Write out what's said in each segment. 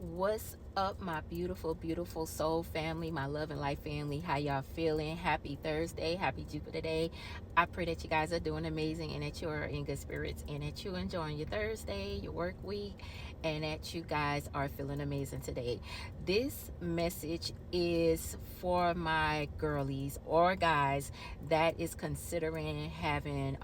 What's up, my beautiful soul family, my love and life family? How y'all feeling? Happy Thursday, happy Jupiter Day. I pray that you guys are doing amazing and that you're in good spirits and that you're enjoying your Thursday, your work week, and that you guys are feeling amazing today. This message is for my girlies or guys that is considering having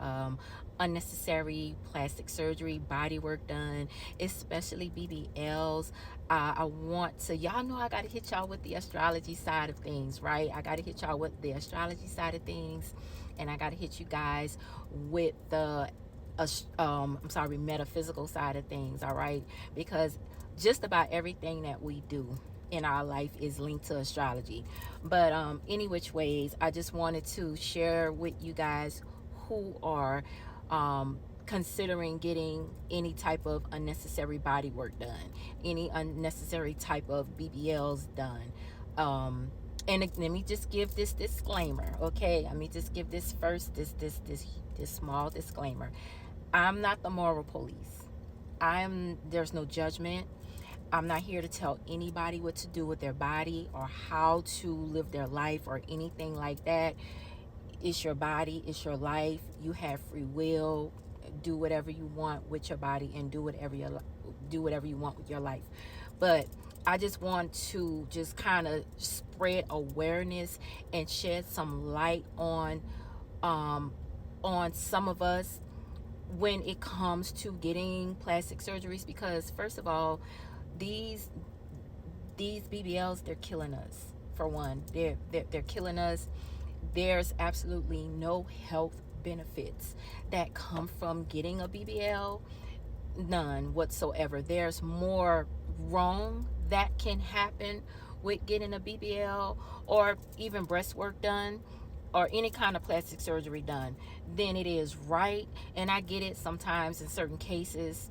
unnecessary plastic surgery, body work done, especially BBLs. I want to, y'all know I got to hit y'all with the astrology side of things, right? I got to hit y'all with the astrology side of things, and I got to hit you guys with the metaphysical side of things, all right? Because just about everything that we do in our life is linked to astrology. But any which ways, I just wanted to share with you guys who are considering getting any type of unnecessary body work done, any unnecessary type of BBLs done. And let me just give this disclaimer, okay? Let me just give this first, this small disclaimer. I'm not the moral police. There's no judgment. I'm not here to tell anybody what to do with their body or how to live their life or anything like that. It's your body, it's your life. You have free will. Do whatever you want with your body and do whatever you want with your life. But I just want to just kind of spread awareness and shed some light on some of us when it comes to getting plastic surgeries, because first of all, these BBLs, they're killing us. For one, they're killing us. There's absolutely no health benefits that come from getting a BBL, none whatsoever. There's more wrong that can happen with getting a BBL or even breast work done or any kind of plastic surgery done than it is right. And I get it, sometimes in certain cases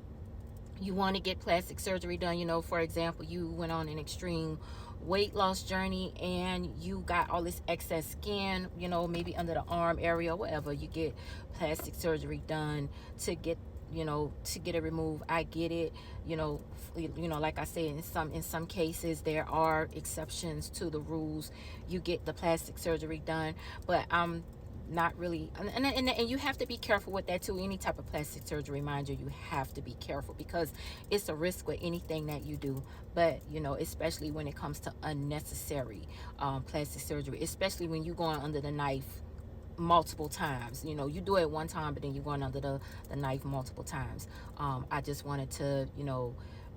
you want to get plastic surgery done. For example, you went on an extreme weight loss journey and you got all this excess skin, maybe under the arm area, whatever. You get plastic surgery done to get it removed. I get it. Like I said, in some cases there are exceptions to the rules. You get the plastic surgery done, but I'm not really, and you have to be careful with that too. Any type of plastic surgery, mind you have to be careful because it's a risk with anything that you do. But especially when it comes to unnecessary plastic surgery, especially when you're going under the knife multiple times. You do it one time, but then you're going under the knife multiple times. I just wanted to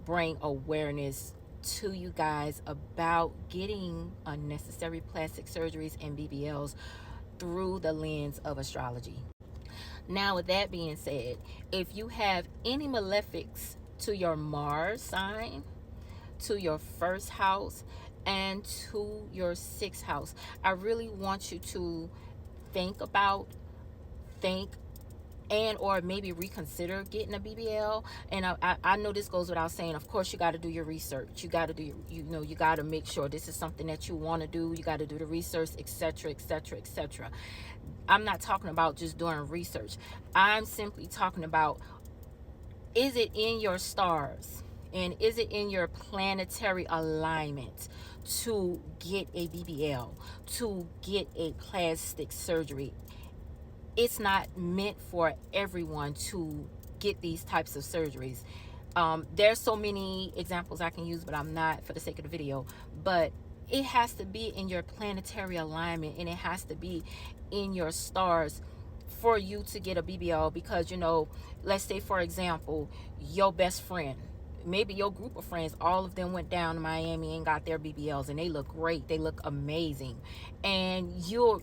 bring awareness to you guys about getting unnecessary plastic surgeries and BBLs through the lens of astrology. Now, with that being said, if you have any malefics to your Mars sign, to your first house, and to your sixth house, I really want you to think and or maybe reconsider getting a BBL. And I know this goes without saying, of course you got to do your research. You got to do you got to make sure this is something that you want to do. You got to do the research, etc., etc., etc. I'm not talking about just doing research. I'm simply talking about, is it in your stars and is it in your planetary alignment to get a BBL, to get a plastic surgery? It's not meant for everyone to get these types of surgeries. There's so many examples I can use, but I'm not for the sake of the video. But it has to be in your planetary alignment and it has to be in your stars for you to get a BBL. Because let's say, for example, your best friend, maybe your group of friends, all of them went down to Miami and got their BBLs and they look great, they look amazing, and you're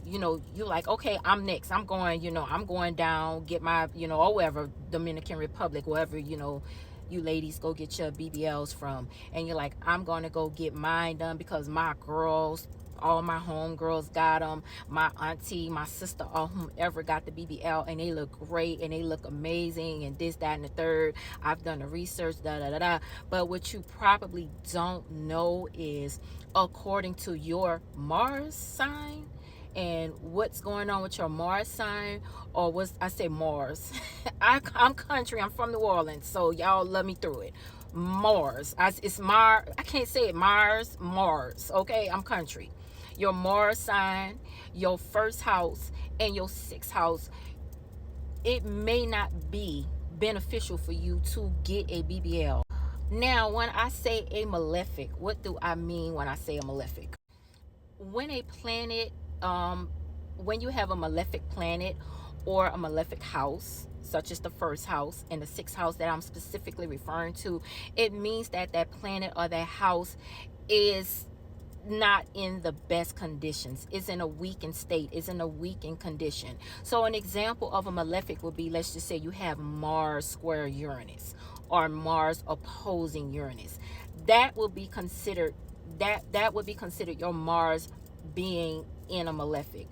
like, okay, I'm next, I'm going down, get my or wherever, Dominican Republic, wherever you ladies go get your BBLs from, and you're like, I'm going to go get mine done because my girls, all my homegirls got them, my auntie, my sister, or whomever got the BBL, and they look great and they look amazing and this, that, and the third. I've done the research, da da da da. But what you probably don't know is, according to your Mars sign and what's going on with your Mars sign, or what's I say Mars. I'm country, I'm from New Orleans, so y'all love me through it. Mars. It's Mars. I can't say it. Mars. Okay, I'm country. Your Mars sign, your first house, and your sixth house, it may not be beneficial for you to get a BBL. Now, when I say a malefic, what do I mean when I say a malefic? When a planet, um, when you have a malefic planet or a malefic house, such as the first house and the sixth house that I'm specifically referring to, it means that that planet or that house is not in the best conditions, is in a weakened state, is in a weakened condition. So an example of a malefic would be, let's just say you have Mars square Uranus or Mars opposing Uranus. That would be considered, that would be considered your Mars being in a malefic.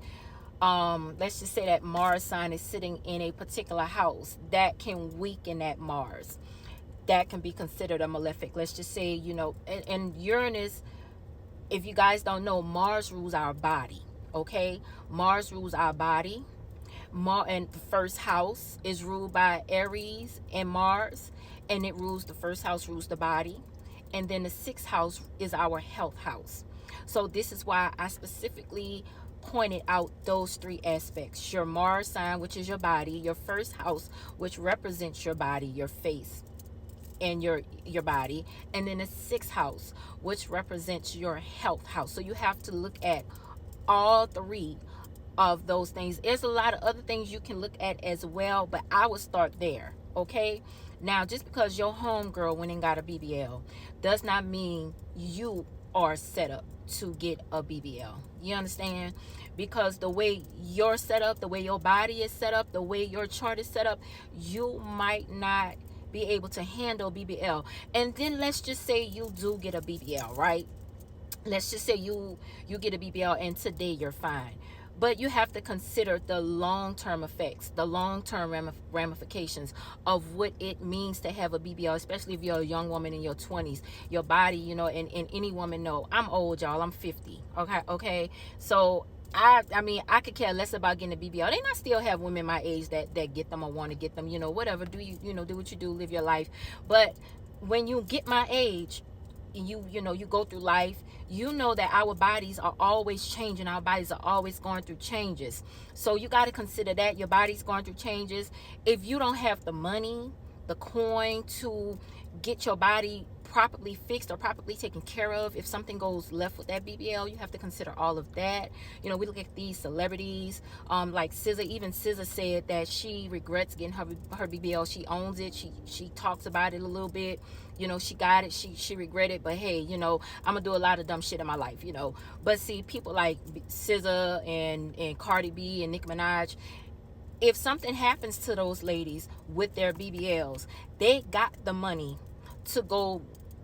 Let's just say that Mars sign is sitting in a particular house that can weaken that Mars. That can be considered a malefic. Let's just say, and Uranus, if you guys don't know, Mars rules our body. Okay, Mars rules our body. And the first house is ruled by Aries and Mars, and it rules, the first house rules the body, and then the sixth house is our health house. So this is why I specifically pointed out those three aspects: your Mars sign, which is your body; your first house, which represents your body, your face and your body; and then the sixth house, which represents your health house. So you have to look at all three of those things. There's a lot of other things you can look at as well, but I would start there. Okay, now just because your homegirl went and got a BBL does not mean you are set up to get a BBL. You understand? Because the way you're set up, the way your body is set up, the way your chart is set up, you might not be able to handle BBL. And then let's just say you do get a BBL, right? Let's just say you get a BBL and today you're fine, but you have to consider the long-term effects, the long-term ramifications of what it means to have a BBL, especially if you're a young woman in your 20s. Your body, and any woman know, I'm old, y'all. I'm 50. Okay. So I mean, I could care less about getting a BBL. Then I still have women my age that get them or want to get them, whatever. Do do what you do, live your life. But when you get my age, you go through life, that our bodies are always changing, our bodies are always going through changes. So you got to consider that your body's going through changes. If you don't have the money, the coin to get your body properly fixed or properly taken care of, if something goes left with that BBL, you have to consider all of that. We look at these celebrities, like SZA. Even SZA said that she regrets getting her BBL. She owns it. She talks about it a little bit. She got it. She regretted, but hey, I'm gonna do a lot of dumb shit in my life. But see, people like SZA and Cardi B and Nicki Minaj, if something happens to those ladies with their BBLs, they got the money to go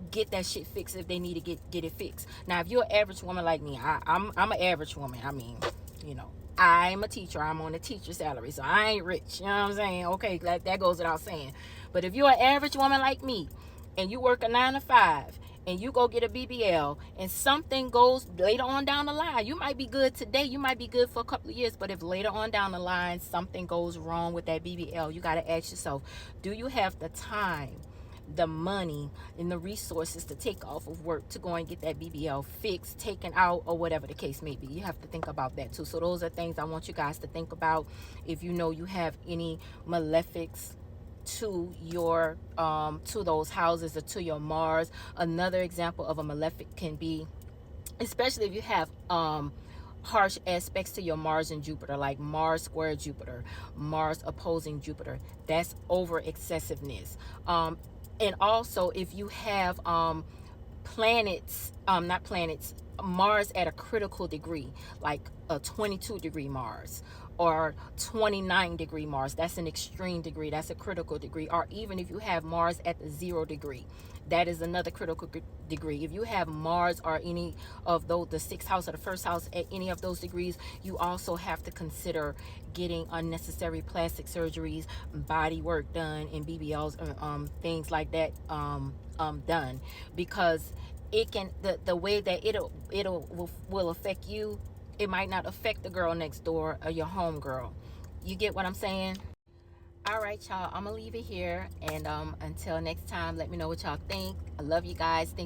get that shit fixed if they need to get it fixed. Now, if you're an average woman like me, I'm an average woman. I mean, I'm a teacher. I'm on a teacher salary, so I ain't rich. You know what I'm saying? Okay, that goes without saying. But if you're an average woman like me, and you work a 9 to 5, and you go get a BBL, and something goes later on down the line, you might be good today, you might be good for a couple of years, but if later on down the line something goes wrong with that BBL, you got to ask yourself, do you have the time, the money, and the resources to take off of work to go and get that BBL fixed, taken out, or whatever the case may be? You have to think about that too. So those are things I want you guys to think about. If you have any malefics to your to those houses or to your Mars. Another example of a malefic can be, especially if you have harsh aspects to your Mars and Jupiter, like Mars square Jupiter, Mars opposing Jupiter. That's over excessiveness. And also if you have planets, not planets, Mars at a critical degree, like a 22-degree Mars or 29-degree Mars, that's an extreme degree, that's a critical degree. Or even if you have Mars at the 0-degree, that is another critical degree. If you have Mars or any of those, the sixth house or the first house, at any of those degrees, you also have to consider getting unnecessary plastic surgeries, body work done, and BBLs, things like that done, because it can, the way that will affect you, it might not affect the girl next door or your home girl. You get what I'm saying? All right, y'all. I'm gonna leave it here, and until next time, let me know what y'all think. I love you guys. Thank